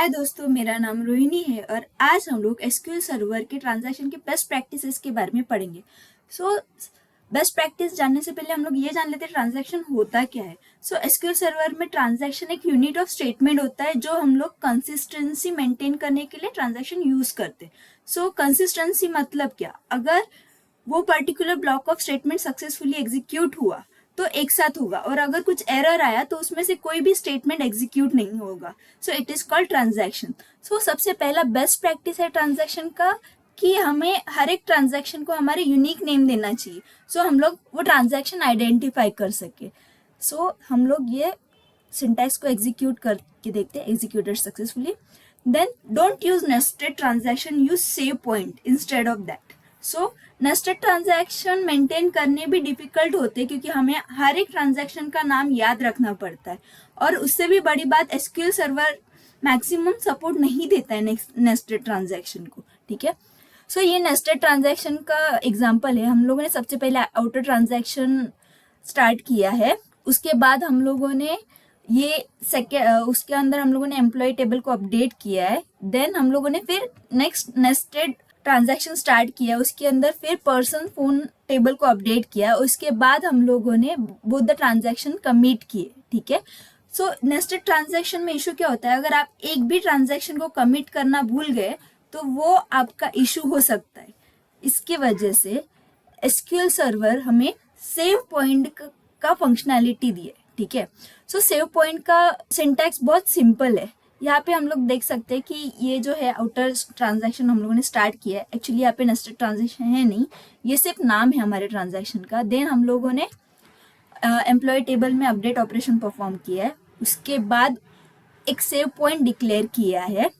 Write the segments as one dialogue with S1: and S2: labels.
S1: हाय दोस्तों, मेरा नाम रोहिणी है और आज हम लोग एसक्यूएल सर्वर के ट्रांजैक्शन की बेस्ट प्रैक्टिसेस के बारे में पढ़ेंगे। बेस्ट प्रैक्टिस जानने से पहले हम लोग ये जान लेते हैं ट्रांजैक्शन होता क्या है। एसक्यूएल सर्वर में ट्रांजैक्शन एक यूनिट ऑफ स्टेटमेंट होता है जो हम लोग कंसिस्टेंसी मेंटेन करने के लिए ट्रांजैक्शन यूज करते हैं। कंसिस्टेंसी मतलब क्या? अगर वो particular block of statement successfully execute हुआ तो एक साथ होगा, और अगर कुछ एरर आया तो उसमें से कोई भी स्टेटमेंट एग्जीक्यूट नहीं होगा। It is called transaction. सबसे पहला बेस्ट प्रैक्टिस है ट्रांजैक्शन का कि हमें हर एक ट्रांजैक्शन को हमारे यूनिक नेम देना चाहिए, हम लोग वो ट्रांजैक्शन आइडेंटिफाई कर सके। हम लोग ये सिंटैक्स को एग्जीक्यूट करके देखते हैं। Executed successfully. Then don't use nested transaction, use save point instead of that. Nested transaction maintain करने भी डिफिकल्ट होते हैं क्योंकि हमें हर एक ट्रांजैक्शन का नाम याद रखना पड़ता है, और उससे भी बड़ी बात एसक्यूएल सर्वर मैक्सिमम सपोर्ट नहीं देता है नेस्टेड ट्रांजैक्शन को। ठीक है, ये नेस्टेड ट्रांजैक्शन का एग्जांपल है। हम लोगों ने सबसे पहले आउटर ट्रांजैक्शन स्टार्ट किया है, उसके बाद हम लोगों ने उसके अंदर हम लोगों ने एम्प्लॉय टेबल को अपडेट किया है। देन हम लोगों ने फिर नेक्स्ट नेस्टेड ट्रांजैक्शन स्टार्ट किया, उसके अंदर फिर पर्सन फोन टेबल को अपडेट किया, उसके बाद हम लोगों ने बोथ द ट्रांजैक्शन कमिट किए। ठीक है, नेस्टेड ट्रांजैक्शन में इशू क्या होता है? अगर आप एक भी ट्रांजैक्शन को कमिट करना भूल गए तो वो आपका इशू हो सकता है। इसकी वजह से एसक्यूएल सर्वर हमें सेव पॉइंट का फंक्शनैलिटी दिए। ठीक है, सेव पॉइंट का सिंटैक्स बहुत सिंपल है। यहाँ पे हम लोग देख सकते हैं कि ये जो है आउटर ट्रांजैक्शन हम लोगों ने स्टार्ट किया है। एक्चुअली यहाँ पे नेस्टेड ट्रांजैक्शन है नहीं, ये सिर्फ नाम है हमारे ट्रांजैक्शन का। देन हम लोगों ने एम्प्लॉय टेबल में अपडेट ऑपरेशन परफॉर्म किया है, उसके बाद एक सेव पॉइंट डिक्लेयर किया है,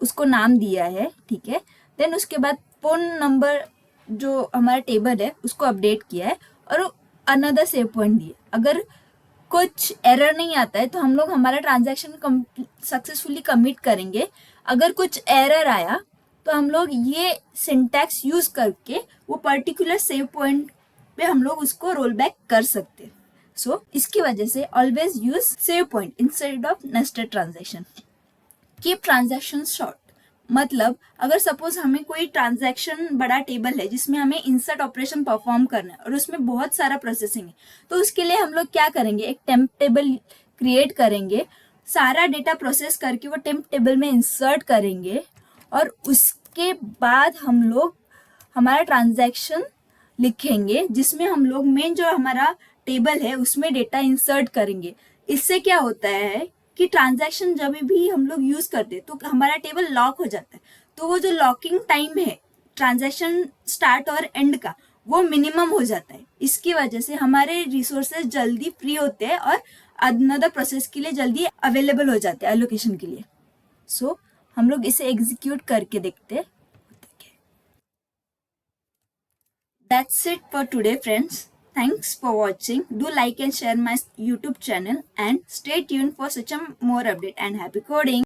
S1: उसको नाम दिया है। ठीक है, देन उसके बाद फोन नंबर जो हमारा टेबल है उसको अपडेट किया है और अनदर सेव पॉइंट दिया। अगर कुछ एरर नहीं आता है तो हम लोग हमारा ट्रांजैक्शन सक्सेसफुली कमिट करेंगे। अगर कुछ एरर आया तो हम लोग ये सिंटैक्स यूज करके वो पर्टिकुलर सेव पॉइंट पे हम लोग उसको रोल बैक कर सकते हैं। इसकी वजह से always use save point instead of nested transaction. Keep transaction short, मतलब अगर सपोज हमें कोई ट्रांजैक्शन बड़ा टेबल है जिसमें हमें इंसर्ट ऑपरेशन परफॉर्म करना है और उसमें बहुत सारा प्रोसेसिंग है, तो उसके लिए हम लोग क्या करेंगे? एक टेम्प टेबल क्रिएट करेंगे, सारा डेटा प्रोसेस करके वो टेम्प टेबल में इंसर्ट करेंगे, और उसके बाद हम लोग हमारा ट्रांजैक्शन लिखेंगे जिसमें हम लोग मेन जो हमारा टेबल है उसमें डेटा इंसर्ट करेंगे। इससे क्या होता है कि ट्रांजैक्शन जब भी हम लोग यूज करते हैं तो हमारा टेबल लॉक हो जाता है, तो वो जो लॉकिंग टाइम है ट्रांजैक्शन स्टार्ट और एंड का वो मिनिमम हो जाता है। इसकी वजह से हमारे रिसोर्सेज जल्दी फ्री होते हैं और अनदर प्रोसेस के लिए जल्दी अवेलेबल हो जाते हैं एलोकेशन के लिए। हम लोग इसे एग्जीक्यूट करके देखते हैं। That's it for today, friends. Thanks for watching. Do like and share my YouTube channel and stay tuned for such a more update, and happy coding.